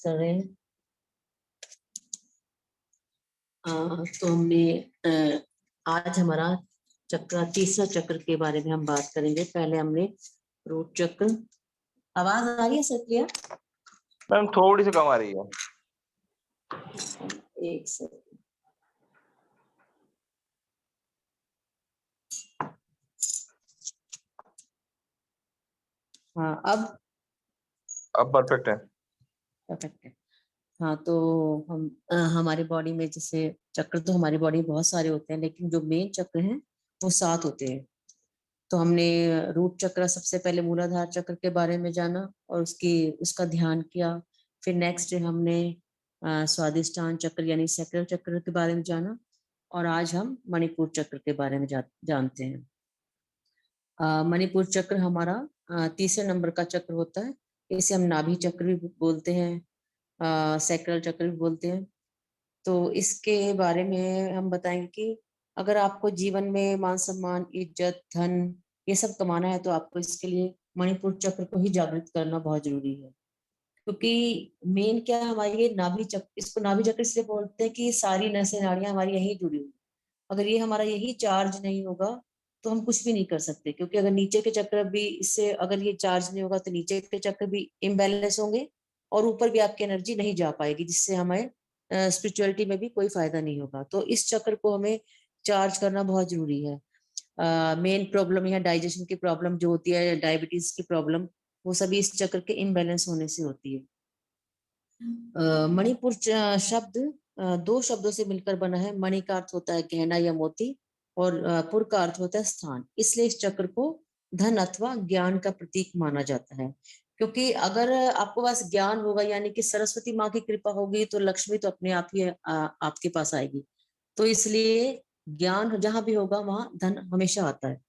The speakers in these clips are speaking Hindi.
कर रहे हैं। तो हमने आज हमारा चक्र, तीसरा चक्र के बारे में हम बात करेंगे। पहले हमने रूट चक्र। आवाज आ रही है सत्या? मैम थोड़ी सी कम आ रही है। एक सेकंड। हाँ, अब परफेक्ट है। परफेक्ट है। हाँ, तो हम हमारी बॉडी में जैसे चक्र तो हमारी बॉडी में बहुत सारे होते हैं, लेकिन जो मेन चक्र हैं वो 7 होते हैं। तो हमने रूट चक्र, सबसे पहले मूलाधार चक्र के बारे में जाना और उसका ध्यान किया। फिर नेक्स्ट हमने स्वादिष्टान चक्र यानी सैक्रल चक्र के बारे में जाना, और आज हम मणिपुर चक्र के बारे में जानते हैं। मणिपुर चक्र हमारा तीसरे नंबर का चक्र होता है। इसे हम नाभि चक्र भी बोलते हैं, सैक्रल चक्र भी बोलते हैं। तो इसके बारे में हम बताएंगे कि अगर आपको जीवन में मान सम्मान, इज्जत, धन ये सब कमाना है तो आपको इसके लिए मणिपुर चक्र को ही जागृत करना बहुत जरूरी है। क्योंकि मेन क्या है, हमारी ये नाभि चक्र, इसको नाभि चक्र इसलिए बोलते हैं कि सारी नसें नाड़ियां हमारी यहीं जुड़ी हुई। अगर ये हमारा यही चार्ज नहीं होगा तो हम कुछ भी नहीं कर सकते। क्योंकि अगर नीचे के चक्र भी इससे, अगर ये चार्ज नहीं होगा तो नीचे के चक्र भी इम्बैलेंस होंगे और ऊपर भी आपकी एनर्जी नहीं जा पाएगी, जिससे हमें स्पिरिचुअलिटी में भी कोई फायदा नहीं होगा। तो इस चक्र को हमें चार्ज करना बहुत जरूरी है। मेन प्रॉब्लम यहाँ डाइजेशन की प्रॉब्लम जो होती है, डायबिटीज की प्रॉब्लम, वो सभी इस चक्र के इम्बैलेंस होने से होती है। मणिपुर शब्द 2 शब्दों से मिलकर बना है। मणि का अर्थ होता है गहना या मोती, और पुर का अर्थ होता है स्थान। इसलिए इस चक्र को धन अथवा ज्ञान का प्रतीक माना जाता है। क्योंकि अगर आपको पास ज्ञान होगा, यानी कि सरस्वती माँ की कृपा होगी, तो लक्ष्मी तो अपने आप ही आपके पास आएगी। तो इसलिए ज्ञान जहां भी होगा वहां धन हमेशा आता है।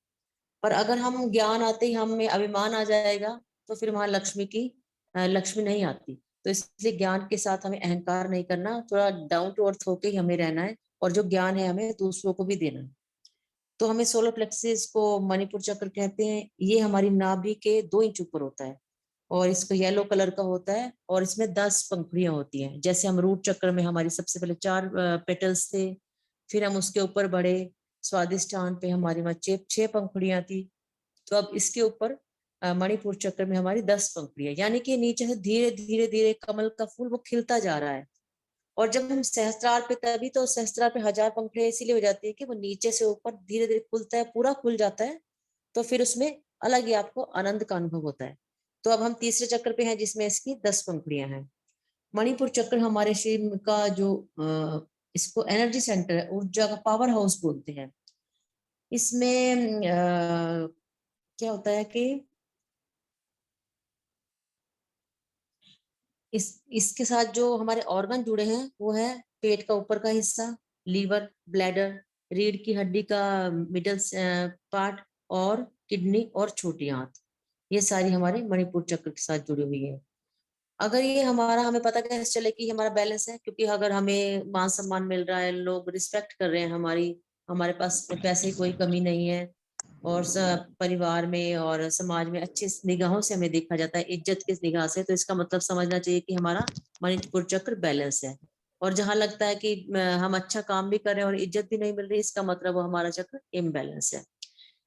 पर अगर हम ज्ञान आते ही हम में अभिमान आ जाएगा तो फिर वहां लक्ष्मी नहीं आती। तो इसलिए ज्ञान के साथ हमें अहंकार नहीं करना, थोड़ा डाउन टू अर्थ होके ही हमें रहना है, और जो ज्ञान है हमें दूसरों को भी देना है। तो हमें सोलर प्लेक्सिस को मणिपुर चक्र कहते हैं। ये हमारी नाभि के 2 इंच ऊपर होता है और इसको येलो कलर का होता है, और इसमें 10 पंखुड़ियां होती हैं। जैसे हम रूट चक्र में हमारी सबसे पहले 4 पेटल्स थे, फिर हम उसके ऊपर बढ़े, स्वादिष्टान पे हमारी वहां 6 पंखुड़ियां थी। तो अब इसके ऊपर मणिपुर चक्र में हमारी 10 पंखुड़ियां, यानी कि नीचे से धीरे धीरे धीरे कमल का फूल वो खिलता जा रहा है। और जब हम सहस्त्रार पे, तभी तो सहस्त्रार पे 1000 पंखुड़ियां इसीलिए हो जाती है कि वो नीचे से ऊपर धीरे धीरे खुलता है, पूरा खुल जाता है। तो फिर उसमें अलग ही आपको आनंद का अनुभव होता है। तो अब हम तीसरे चक्र पे हैं जिसमें इसकी 10 पंखुड़ियां हैं। मणिपुर चक्र हमारे शरीर का जो इसको एनर्जी सेंटर है, ऊर्जा का पावर हाउस बोलते हैं। इसमें क्या होता है कि इसके साथ जो हमारे ऑर्गन जुड़े हैं वो है पेट का ऊपर का हिस्सा, लीवर, ब्लैडर, रीढ़ की हड्डी का मिडल पार्ट, और किडनी और छोटी आंत। ये सारी हमारे मणिपुर चक्र के साथ जुड़ी हुई है। अगर ये हमारा, हमें पता कैसे चले कि हमारा बैलेंस है? क्योंकि अगर हमें मान सम्मान मिल रहा है, लोग रिस्पेक्ट कर रहे हैं हमारे पास पैसे की कोई कमी नहीं है, और परिवार में और समाज में अच्छी निगाहों से हमें देखा जाता है, इज्जत की निगाह से, तो इसका मतलब समझना चाहिए कि हमारा मणिपुर चक्र बैलेंस है। और जहां लगता है कि हम अच्छा काम भी कर रहे हैं और इज्जत भी नहीं मिल रही, इसका मतलब वो हमारा चक्र इम्बैलेंस है।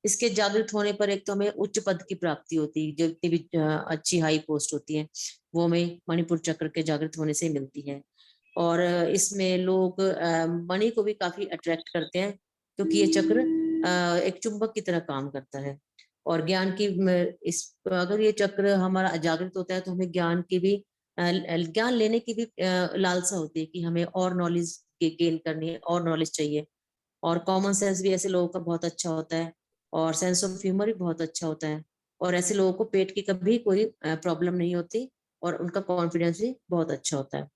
इसके जागृत होने पर एक तो हमें उच्च पद की प्राप्ति होती है, जितनी भी अच्छी हाई पोस्ट होती है वो हमें मणिपुर चक्र के जागृत होने से मिलती है। और इसमें लोग मणि को भी काफी अट्रैक्ट करते हैं, क्योंकि ये चक्र एक चुंबक की तरह काम करता है। और ज्ञान की इस अगर ये चक्र हमारा जागृत होता है तो हमें ज्ञान लेने की भी लालसा होती है कि हमें और नॉलेज गेन करनी है, और नॉलेज चाहिए। और कॉमन सेंस भी ऐसे लोगों का बहुत अच्छा होता है, और सेंस ऑफ ह्यूमर भी बहुत अच्छा होता है, और ऐसे लोगों को पेट की कभी कोई प्रॉब्लम नहीं होती, और उनका कॉन्फिडेंस भी बहुत अच्छा होता है।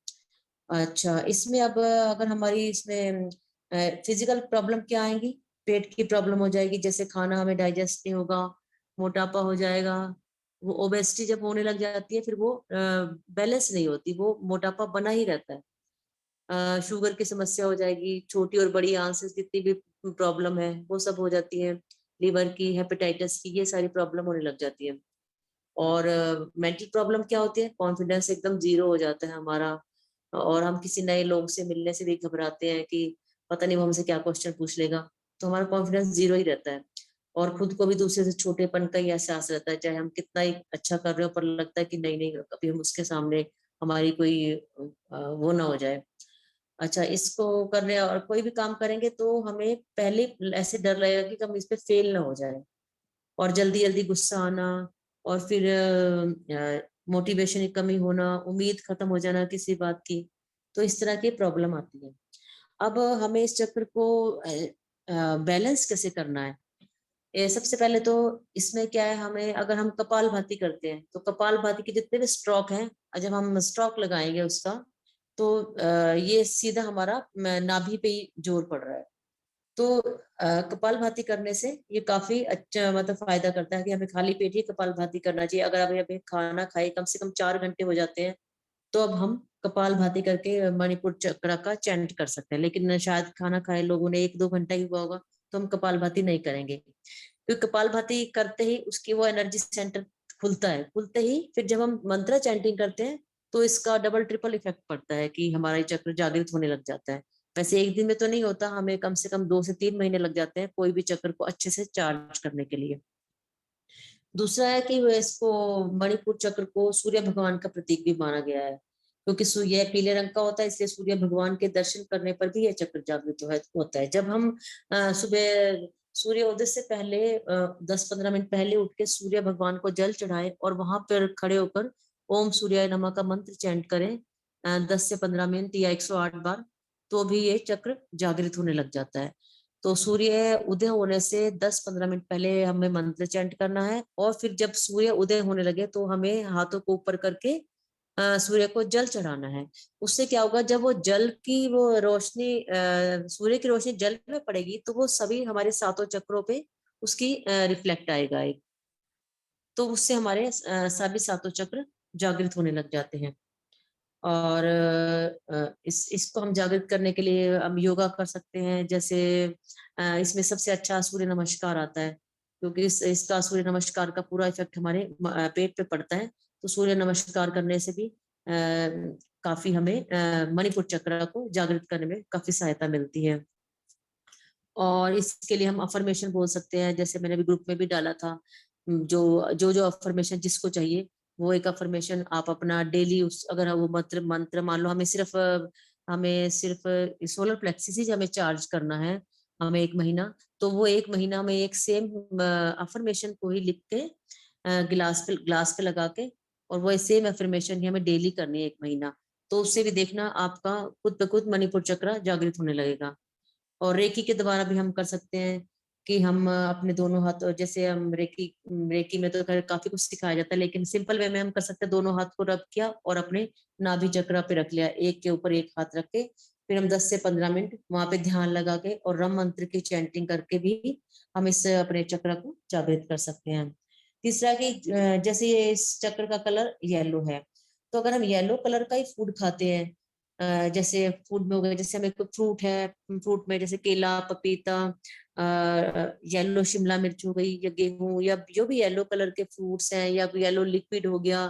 अच्छा, इसमें अब अगर हमारी इसमें फिजिकल प्रॉब्लम क्या आएंगी? पेट की प्रॉब्लम हो जाएगी, जैसे खाना हमें डाइजेस्ट नहीं होगा, मोटापा हो जाएगा। वो ओबेसिटी जब होने लग जाती है फिर वो बैलेंस नहीं होती, वो मोटापा बना ही रहता है। शुगर की समस्या हो जाएगी, छोटी और बड़ी आंसेस जितनी भी प्रॉब्लम है वो सब हो जाती है, लिवर की, हेपेटाइटिस की, ये सारी प्रॉब्लम होने लग जाती है। और मेंटल प्रॉब्लम क्या होती है, कॉन्फिडेंस एकदम जीरो हो जाता है हमारा, और हम किसी नए लोग से मिलने से भी घबराते हैं कि पता नहीं वो हमसे क्या क्वेश्चन पूछ लेगा, तो हमारा कॉन्फिडेंस जीरो ही रहता है। और खुद को भी दूसरे से छोटेपन का ही एहसास रहता है, चाहे हम कितना ही अच्छा कर रहे हो, पर लगता है कि नहीं नहीं, कभी हम उसके सामने हमारी कोई वो ना हो जाए। अच्छा, इसको करने और कोई भी काम करेंगे तो हमें पहले ऐसे डर लगेगा कि हम इस पे फेल ना हो जाए, और जल्दी जल्दी गुस्सा आना, और फिर मोटिवेशन की कमी होना, उम्मीद खत्म हो जाना किसी बात की, तो इस तरह की प्रॉब्लम आती है। अब हमें इस चक्र को बैलेंस कैसे करना है? सबसे पहले तो इसमें क्या है, हमें अगर हम कपालभाति करते हैं तो कपालभाति के जितने भी स्ट्रोक हैं, जब हम स्ट्रोक लगाएंगे उसका, तो ये सीधा हमारा नाभि पे ही जोर पड़ रहा है। तो कपालभाति करने से ये काफी अच्छा मतलब फायदा करता है कि हमें खाली पेट ही कपालभाति करना चाहिए। अगर अभी खाना खाए कम से कम 4 घंटे हो जाते हैं, तो अब हम कपालभाति करके मणिपुर चक्र का चैंट कर सकते हैं। लेकिन शायद खाना खाए लोगों ने 1-2 घंटा ही हुआ होगा, तो हम कपालभाति नहीं करेंगे, क्योंकि कपालभाति करते ही उसकी वो एनर्जी सेंटर खुलता है, खुलते ही फिर जब हम मंत्र चैंटिंग करते हैं तो इसका डबल ट्रिपल इफेक्ट पड़ता है कि हमारा ये चक्र जागृत होने लग जाता है। वैसे एक दिन में तो नहीं होता, हमें कम से कम 2 से 3 महीने लग जाते हैं कोई भी चक्र को अच्छे से चार्ज करने के लिए। दूसरा है कि इसको मणिपुर चक्र को सूर्य भगवान का प्रतीक भी माना गया है, क्योंकि सूर्य पीले रंग का होता है, इसलिए सूर्य भगवान के दर्शन करने पर भी यह चक्र जागृत होता है। जब हम सुबह सूर्योदय से पहले 10-15 मिनट पहले उठ के सूर्य भगवान को जल चढ़ाएं और वहां पर खड़े होकर ओम सूर्याय नमः का मंत्र चैंट करें 10 से 15 मिनट या 108 बार, तो भी ये चक्र जागृत होने लग जाता है। तो सूर्य उदय होने से 10-15 मिनट पहले हमें मंत्र चैंट करना है, और फिर जब सूर्य उदय होने लगे तो हमें हाथों को ऊपर करके सूर्य को जल चढ़ाना है। उससे क्या होगा, जब वो जल की वो रोशनी सूर्य की रोशनी जल में पड़ेगी तो वो सभी हमारे सातों चक्रों पे उसकी रिफ्लेक्ट आएगा एक, तो उससे हमारे सभी सातों चक्र जागृत होने लग जाते हैं। और इसको हम जागृत करने के लिए हम योगा कर सकते हैं। जैसे इसमें सबसे अच्छा सूर्य नमस्कार आता है, क्योंकि इसका सूर्य नमस्कार का पूरा इफेक्ट हमारे पेट पे पड़ता है। तो सूर्य नमस्कार करने से भी काफी हमें मणिपुर चक्र को जागृत करने में काफी सहायता मिलती है। और इसके लिए हम अफर्मेशन बोल सकते हैं, जैसे मैंने भी ग्रुप में भी डाला था, जो अफर्मेशन जिसको चाहिए वो एक अफर्मेशन आप अपना डेली उस, अगर वो मंत्र मान लो हमें सिर्फ सोलर प्लेक्सिस ही हमें चार्ज करना है हमें 1 महीना, तो वो 1 महीना में एक सेम अफर्मेशन को ही लिख के ग्लास पे लगा के, और वो सेम अफर्मेशन ही हमें डेली करनी है 1 महीना। तो उससे भी देखना आपका खुद ब खुद मणिपुर चक्र जागृत होने लगेगा। और रेकी के द्वारा भी हम कर सकते हैं कि हम अपने दोनों हाथ, जैसे हम रेकी में तो काफी कुछ सिखाया जाता है, लेकिन सिंपल वे में हम कर सकते हैं, दोनों हाथ को रब किया और अपने नाभि चक्र पे रख लिया, एक के ऊपर एक हाथ रख के, फिर हम 10 से 15 मिनट वहां पे ध्यान लगा के और रम मंत्र की चैंटिंग करके भी हम इस अपने चक्र को जागृत कर सकते हैं। तीसरा कि जैसे ये इस चक्र का कलर येलो है, तो अगर हम येलो कलर का ही फूड खाते हैं, जैसे फूड में हो गया, जैसे हमें कोई फ्रूट है, फ्रूट में जैसे केला, पपीता, येलो शिमला मिर्च हो गई, या गेहूं, या जो भी येलो कलर के फ्रूट्स हैं, या येलो लिक्विड हो गया,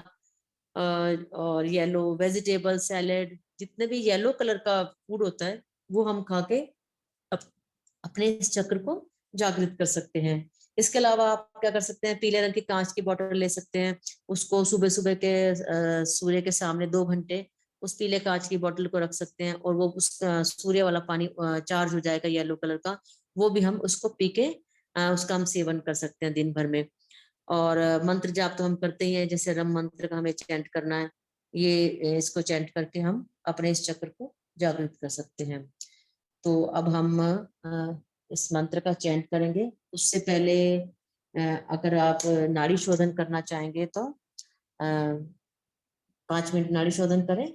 और येलो वेजिटेबल सैलेड, जितने भी येलो कलर का फूड होता है वो हम खा के अप, अपने इस चक्र को जागृत कर सकते हैं। इसके अलावा आप क्या कर सकते हैं, पीले रंग की कांच की बोतल ले सकते हैं, उसको सुबह सुबह के सूर्य के सामने 2 घंटे उस पीले कांच की बोतल को रख सकते हैं, और वो उस सूर्य वाला पानी चार्ज हो जाएगा येलो कलर का, वो भी हम उसको पी के उसका हम सेवन कर सकते हैं दिन भर में। और मंत्र जाप तो हम करते ही हैं, जैसे रम मंत्र का हमें चैंट करना है, ये इसको चैंट करके हम अपने इस चक्र को जागृत कर सकते हैं। तो अब हम इस मंत्र का चैंट करेंगे। उससे पहले अगर आप नाड़ी शोधन करना चाहेंगे तो 5 मिनट नाड़ी शोधन करें।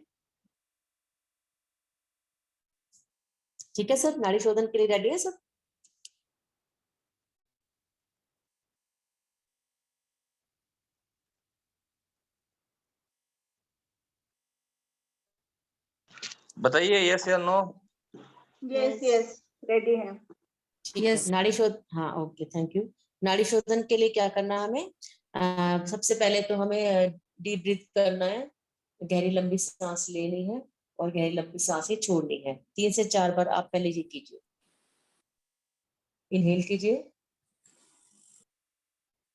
ठीक है सर, नाड़ी शोधन के लिए रेडी है सर? बताइए यस या नो। यस यस रेडी है। ठीक है, नाड़ी शोध, हाँ ओके, थैंक यू। नाड़ी शोधन के लिए क्या करना है हमें, सबसे पहले तो हमें डीप ब्रीथ करना है, गहरी लंबी सांस लेनी है और गहरी लंबी सांसें छोड़नी है। 3 से 4 बार आप पहले ये कीजिए। इनहेल कीजिए,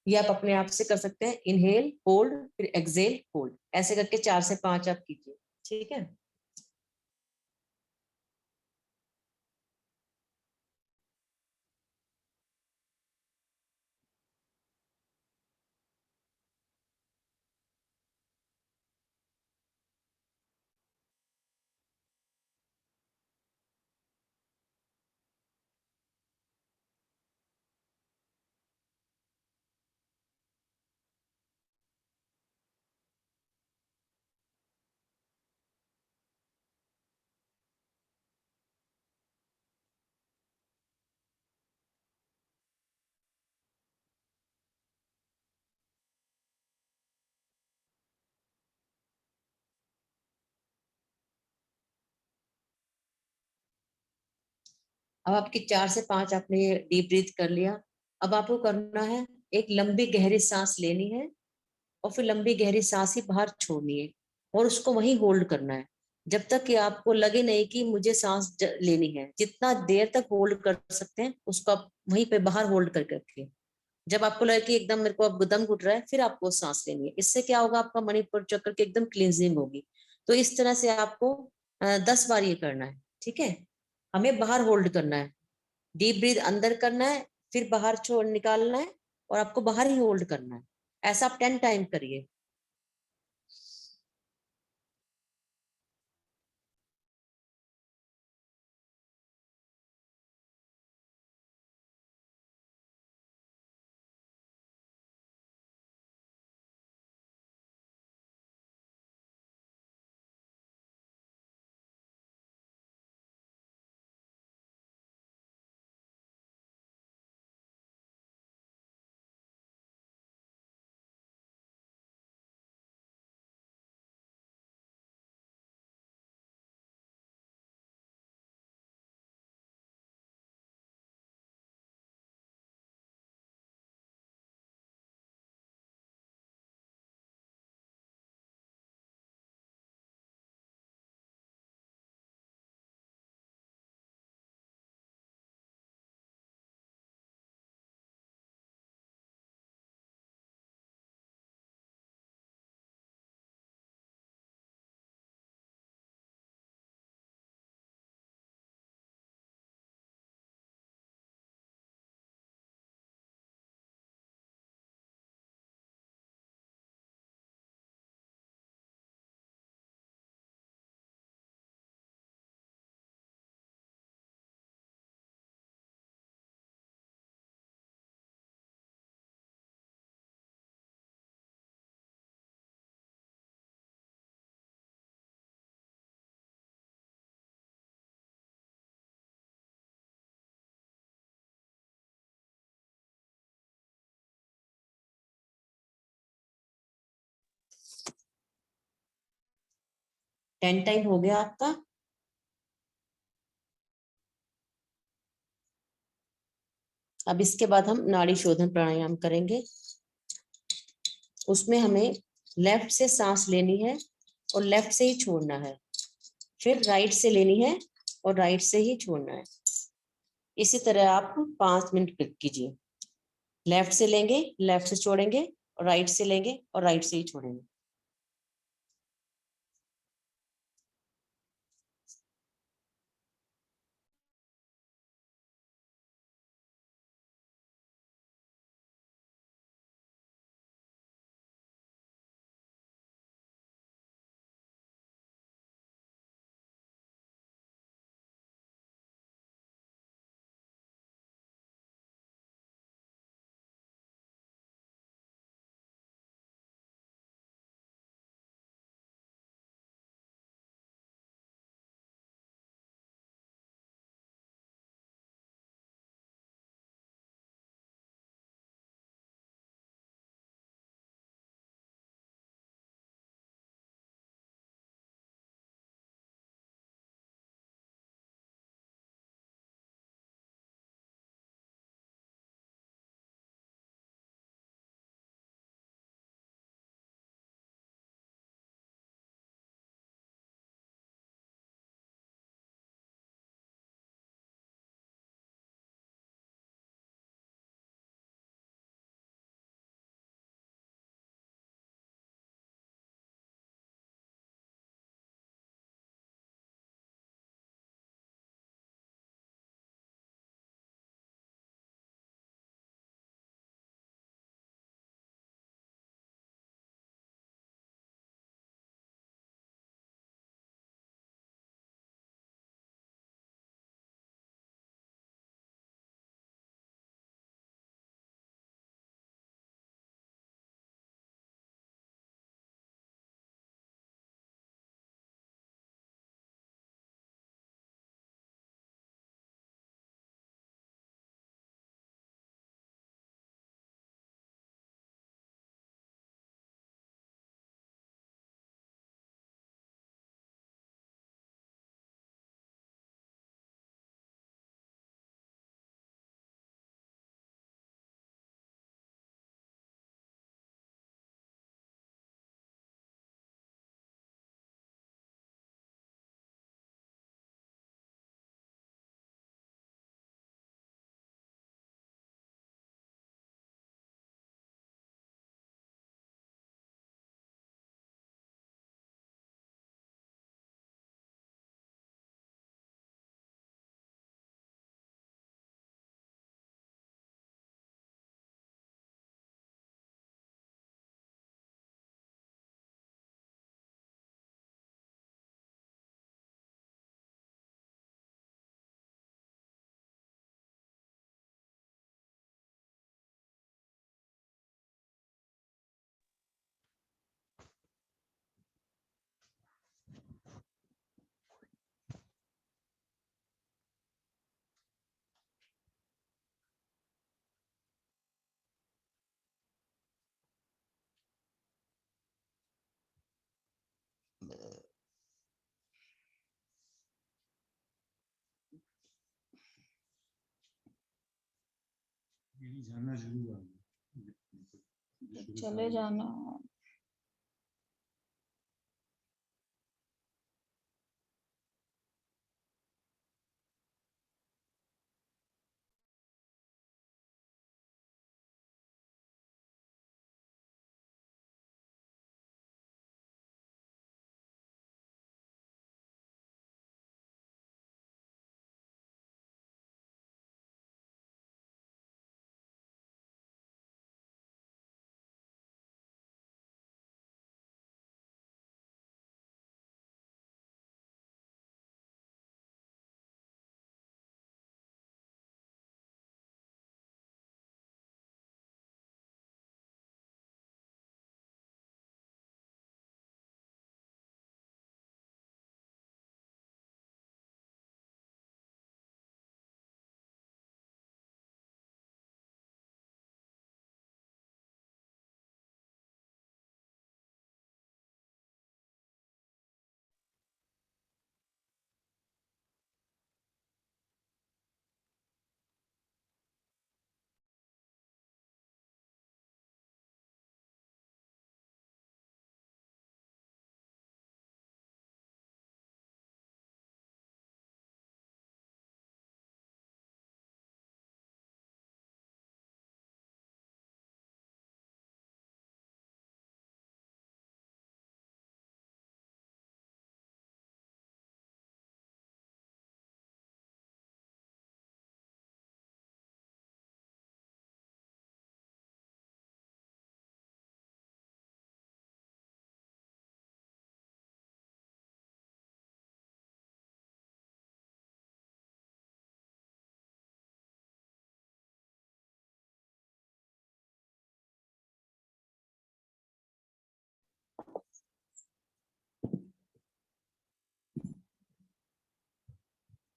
ये आप अपने आप से कर सकते हैं। इनहेल, होल्ड, फिर एक्सहेल, होल्ड, ऐसे करके 4 से 5 आप कीजिए। ठीक है। अब आपकी 4 से 5 आपने ये डीप ब्रीथ कर लिया। अब आपको करना है, एक लंबी गहरी सांस लेनी है और फिर लंबी गहरी सांस ही बाहर छोड़नी है और उसको वहीं होल्ड करना है जब तक कि आपको लगे नहीं कि मुझे सांस लेनी है। जितना देर तक होल्ड कर सकते हैं उसको आप वहीं पे बाहर होल्ड करके रखिए। जब आपको लगे कि एकदम मेरे को अब दम घुट रहा है, फिर आपको सांस लेनी है। इससे क्या होगा, आपका मणिपुर चक्र की एकदम क्लींजिंग होगी। तो इस तरह से आपको 10 बार ये करना है। ठीक है। हमें बाहर होल्ड करना है, डीप ब्रीथ अंदर करना है, फिर बाहर छोड़ निकालना है और आपको बाहर ही होल्ड करना है। ऐसा आप 10 टाइम करिए। टेन टाइम हो गया आपका। अब इसके बाद हम नाड़ी शोधन प्राणायाम करेंगे। उसमें हमें लेफ्ट से सांस लेनी है और लेफ्ट से ही छोड़ना है, फिर राइट से लेनी है और राइट से ही छोड़ना है। इसी तरह आप 5 मिनट कीजिए। लेफ्ट से लेंगे, लेफ्ट से छोड़ेंगे, और राइट से लेंगे और राइट से ही छोड़ेंगे। जाना जरूर आगे। चले जाना।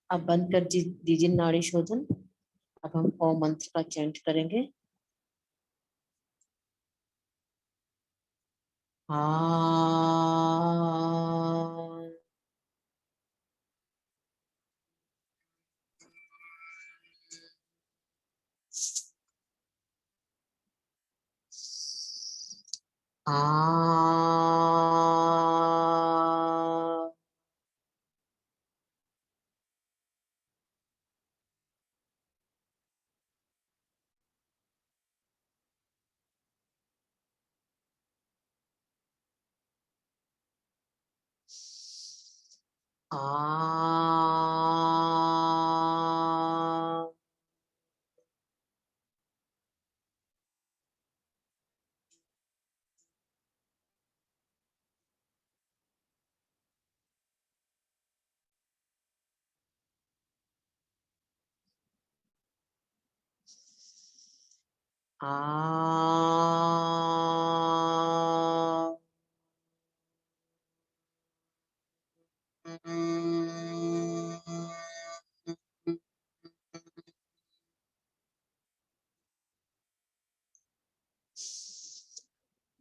अब बंद कर दीजिए नाड़ी शोधन। अब हम ओम मंत्र का चैंट करेंगे। हाँ। हाँ। हाँ। हाँ।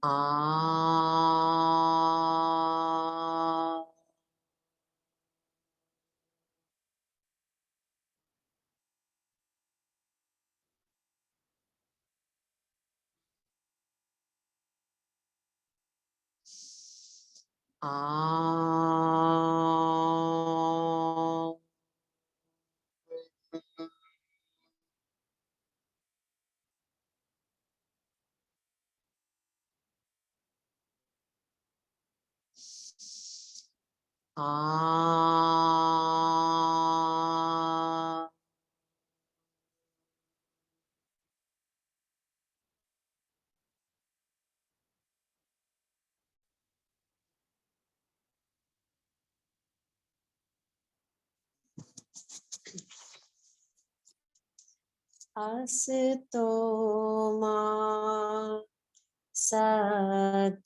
हाँ। हाँ। हाँ। असतो मा सद्गमय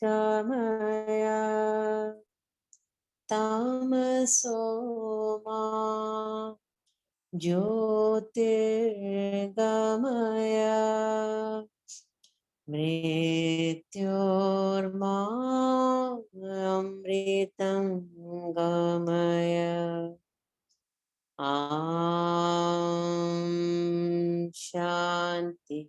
तामसो मा ज्योतिर्गमय मृत्योर्मामृतं गमय। शांति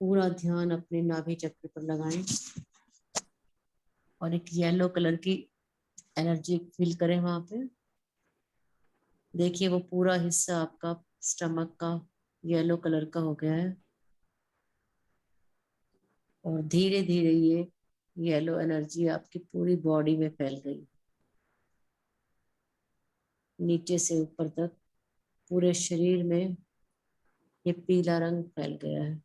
पूरा ध्यान अपने नाभि चक्र पर लगाएं और एक येलो कलर की एनर्जी फील करें वहां पे। देखिए वो पूरा हिस्सा आपका स्टमक का येलो कलर का हो गया है और धीरे धीरे ये येलो एनर्जी आपकी पूरी बॉडी में फैल गई, नीचे से ऊपर तक पूरे शरीर में ये पीला रंग फैल गया है,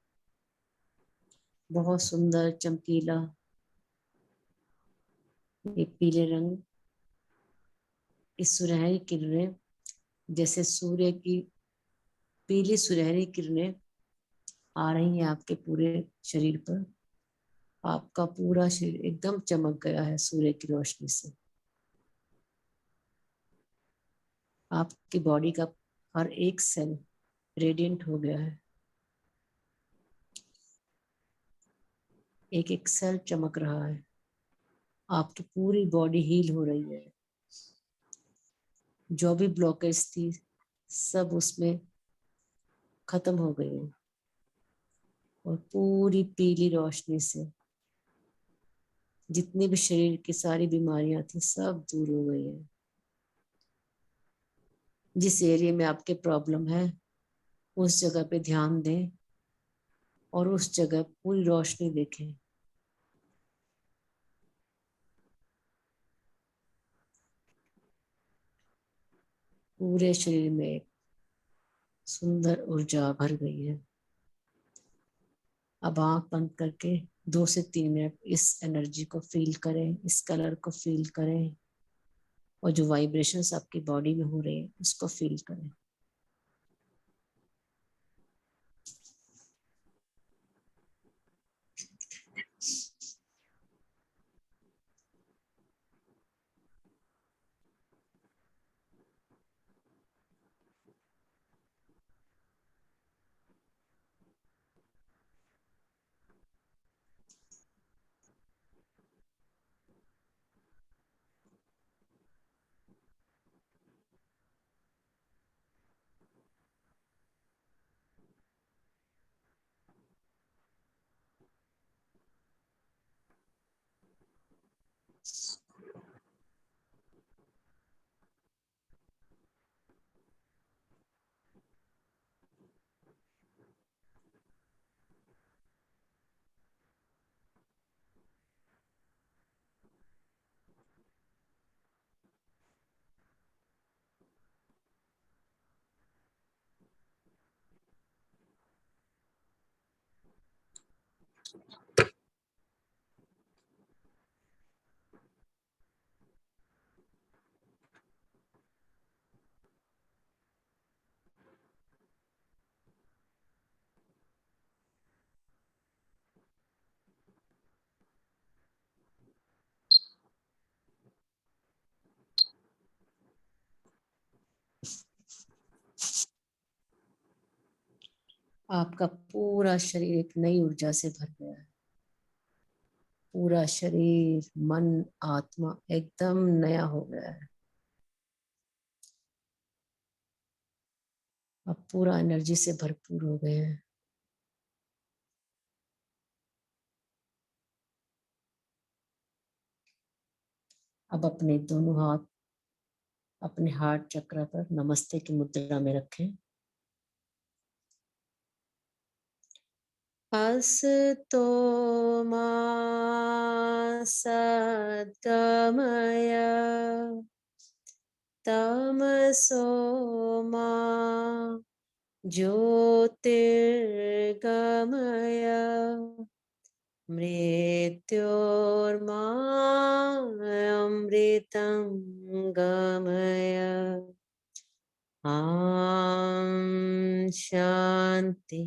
बहुत सुंदर चमकीला ये पीले रंग की सुनहरी किरणें, जैसे सूर्य की पीली सुनहरी किरणें आ रही हैं आपके पूरे शरीर पर। आपका पूरा शरीर एकदम चमक गया है सूर्य की रोशनी से। आपकी बॉडी का हर एक सेल रेडिएंट हो गया है, एक एक सेल चमक रहा है, आपकी पूरी बॉडी हील हो रही है। जो भी ब्लॉकेज थी सब उसमें खत्म हो गई है और पूरी पीली रोशनी से जितनी भी शरीर की सारी बीमारियां थी सब दूर हो गई है। जिस एरिया में आपके प्रॉब्लम है उस जगह पे ध्यान दें और उस जगह पूरी रोशनी देखें। पूरे शरीर में एक सुंदर ऊर्जा भर गई है। अब आंख बंद करके 2 से 3 मिनट इस एनर्जी को फील करें, इस कलर को फील करें और जो वाइब्रेशंस आपकी बॉडी में हो रहे हैं उसको फील करें। आपका पूरा शरीर एक नई ऊर्जा से भर गया है। पूरा शरीर, मन, आत्मा एकदम नया हो गया है। अब पूरा एनर्जी से भरपूर हो गए हैं। अब अपने दोनों हाथ अपने हार्ट चक्र पर नमस्ते की मुद्रा में रखें। अस्तो मा सद्गमय तमसो मा ज्योतिर्गमय मृत्योर्मामृतं गमय। ॐ शांति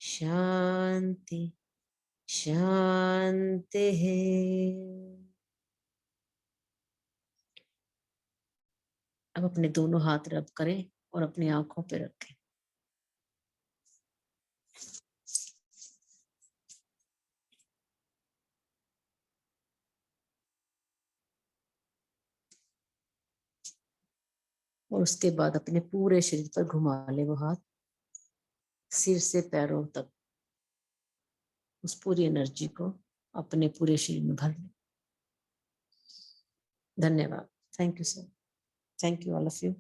शांति शांति है। अब अपने दोनों हाथ रब करें और अपनी आंखों पे रखें। और उसके बाद अपने पूरे शरीर पर घुमा ले वो हाथ, सिर से पैरों तक उस पूरी एनर्जी को अपने पूरे शरीर में भर ले। धन्यवाद। Thank you sir. Thank you all of you.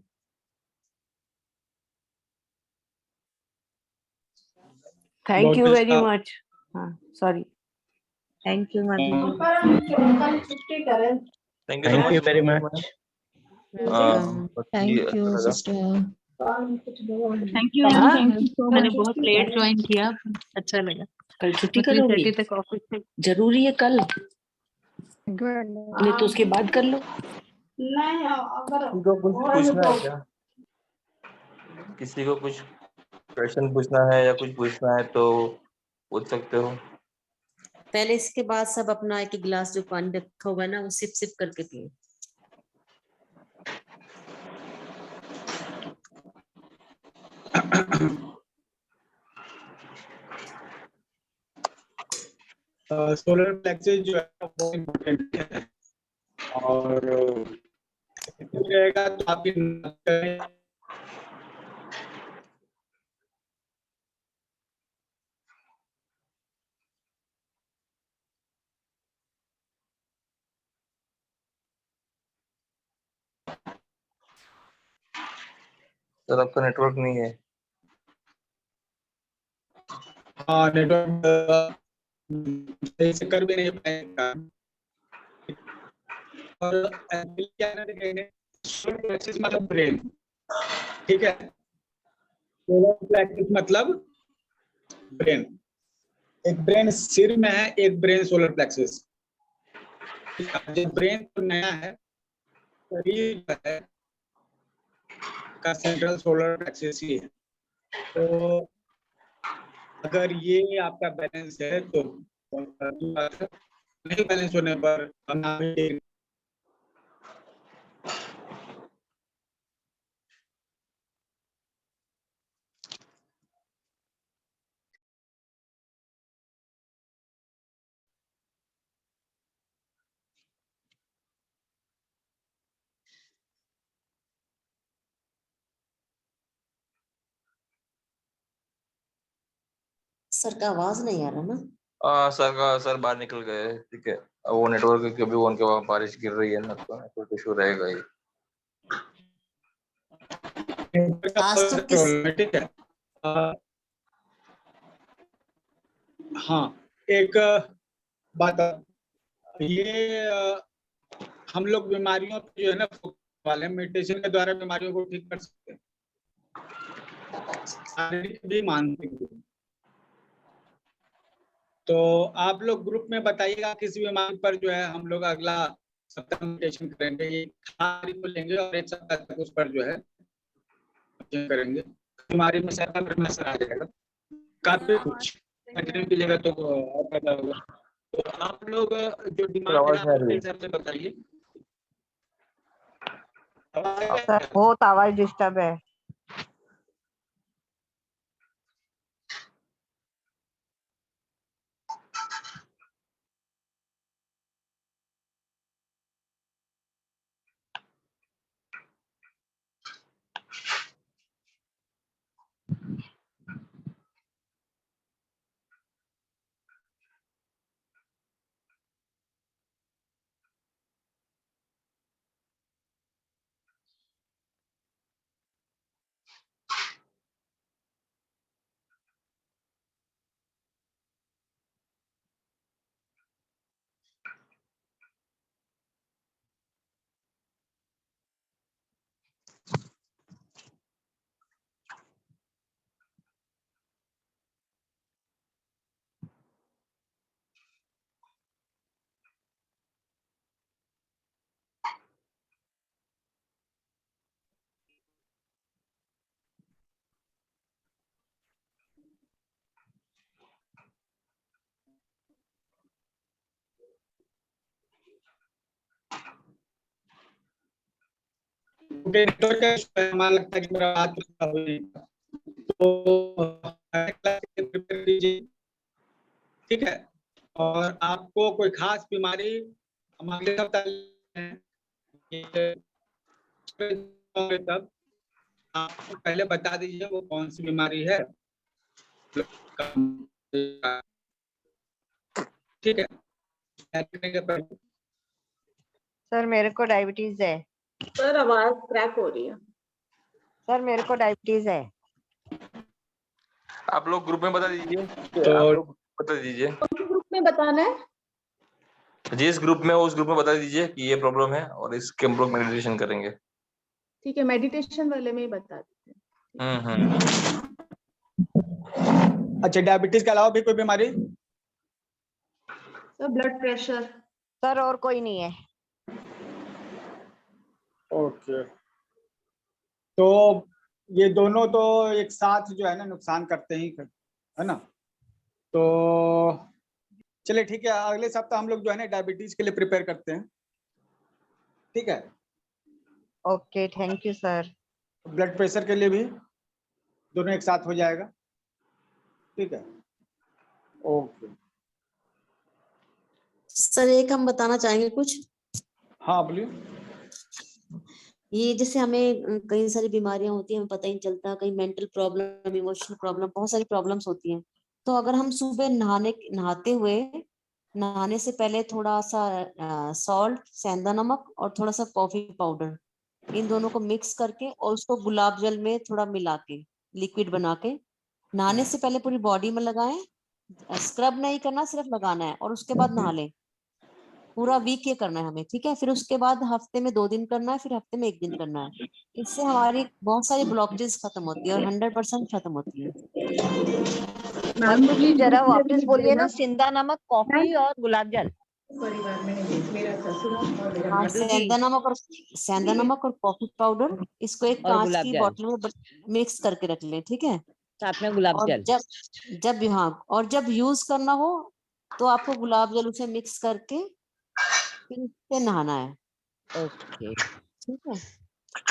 Thank you very much. Sorry. Thank you, Madhu. Thank Thank you very ma'am. much. Welcome. Thank you अच्छा लगा। सिस्टर। थैंक यू हाँ? थैंक यू सो मैंने बहुत लेट ज्वाइन किया, अच्छा लगा। कल छुट्टी मैं करोगी? 3:30 तक ऑफिस से। जरूरी है कल? नहीं तो उसके बाद कर लो। किसी को कुछ पूछना है क्या? किसी को कुछ क्वेश्चन पूछना है या कुछ पूछना है तो पूछ सकते हो। पहले इसके बाद सब अपना एक गिलास जो पानी रखा हुआ है ना वो सिप सिप करके पिए। सोलर प्लेक्सस जो है वो इम्पोर्टेंट है और रहेगा तो आपकी सर आपका नेटवर्क नहीं है। हाँ, नेटवर्क सही से कर भी नहीं पाएगा। और actually क्या है ना, देखेंगे सोलर प्लेक्सस मतलब ब्रेन, ठीक है। सोलर प्लेक्सस मतलब ब्रेन, एक ब्रेन सिर में है, एक ब्रेन सोलर प्लेक्सस। जो ब्रेन तो नया है, शरीर है का सेंट्रल सोलर प्लेक्सस ही है। तो अगर ये आपका बैलेंस है तो नहीं बैलेंस होने पर हम सर का आवाज नहीं आ रहा ना। सर बाहर निकल गए, ठीक है। अब वो नेटवर्क क्योंकि उनके वहाँ बारिश गिर रही है ना, तो नेटवर्क इशू रहेगा ही। आज तो किस ठीक है। हाँ, एक बात, ये हम लोग बीमारियों पे जो है ना वाले मेडिटेशन के द्वारा बीमारियों को ठीक कर सकते हैं, शारीरिक भी मानसिक भी। तो आप लोग ग्रुप में बताइएगा किस बीमारी पर जो है हम लोग अगला सप्ताह मेडिटेशन करेंगे। ये खाली को लेंगे और एक सप्ताह तक उस पर जो है करेंगे। बीमारी में सारा असर आ जाएगा, काफी कुछ कंटिन्यू कीजिएगा तो फायदा होगा। तो आप लोग जो डिमांड है आप हिसाब से बताइए। सर बहुत आवाज डिस्टर्ब है। नेटवर्क का इशू है, हमारा लगता है कि मेरा बात हो नहीं। तो प्रिपेयर कीजिए, ठीक है। और आपको कोई खास बीमारी हम अगले सप्ताह तब आपको पहले बता दीजिए वो कौन सी बीमारी है, ठीक है। सर मेरे को डायबिटीज है। सर आवाज क्रैक हो रही है। सर मेरे को डायबिटीज है। आप लोग ग्रुप में बता दीजिए। तो आप लोग बता दीजिए ग्रुप में बताना है। जिस ग्रुप में हो उस ग्रुप में बता दीजिए कि ये प्रॉब्लम है और इसके हम लोग मेडिटेशन करेंगे। ठीक है, मेडिटेशन वाले में ही बता देते हैं। अच्छा, डायबिटीज के अलावा भी कोई बीमारी? Sir blood pressure. सर और कोई नहीं है। ओके, तो ये दोनों तो एक साथ जो है ना नुकसान करते ही है ना। तो चलिए ठीक है, अगले सप्ताह हम लोग जो है ना डायबिटीज के लिए प्रिपेयर करते हैं, ठीक है। Okay, thank you sir. Blood pressure के लिए भी दोनों एक साथ हो जाएगा, ठीक है। ओके सर एक हम बताना चाहेंगे कुछ। हाँ बोलिए। ये जैसे हमें कई सारी बीमारियां होती हैं, हमें पता ही नहीं चलता, कहीं मेंटल प्रॉब्लम, इमोशनल प्रॉब्लम, बहुत सारी प्रॉब्लम्स होती हैं। तो अगर हम सुबह नहाते हुए, नहाने से पहले थोड़ा सा सॉल्ट, सेंधा नमक और थोड़ा सा कॉफी पाउडर इन दोनों को मिक्स करके और उसको गुलाब जल में थोड़ा मिला के लिक्विड बना के नहाने से पहले पूरी बॉडी में लगाएं। स्क्रब नहीं करना, सिर्फ लगाना है और उसके बाद नहा लें। पूरा वीक ये करना है हमें, ठीक है। फिर उसके बाद हफ्ते में 2 दिन करना है, फिर हफ्ते में 1 दिन करना है। इससे हमारी बहुत सारी ब्लॉकेजेस खत्म होती है और 100% खत्म होती है। मैम जी जरा वापस बोलिए ना, मेरा सिंधा नमक, कॉफी और गुलाब जल। परिवार में नहीं, मेरा ससुर और मेरा हाँ, माधु जी। सेंधा नमक और कॉफी पाउडर, इसको एक और कांच गुलाब की जल। बोतल में मिक्स करके रख लें, ठीक है। साथ में गुलाब और जल। जब यूज करना हो तो आपको गुलाब जल उसे मिक्स करके फिर उससे नहाना है, ओके, ठीक है।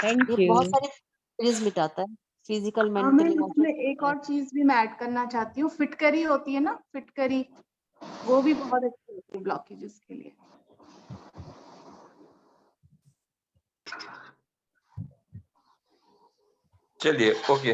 थैंक ये यू। बहुत सारे फ्रीज मिटाता है, फिजिकल, हाँ, मैं मेंटल, इसमें एक और चीज भी मैं ऐड करना चाहती हूँ। फिटकरी होती है ना, फिटकरी, वो भी बहुत अच्छी होती है ब्लॉकेजेस के लिए। चलिए, ओके।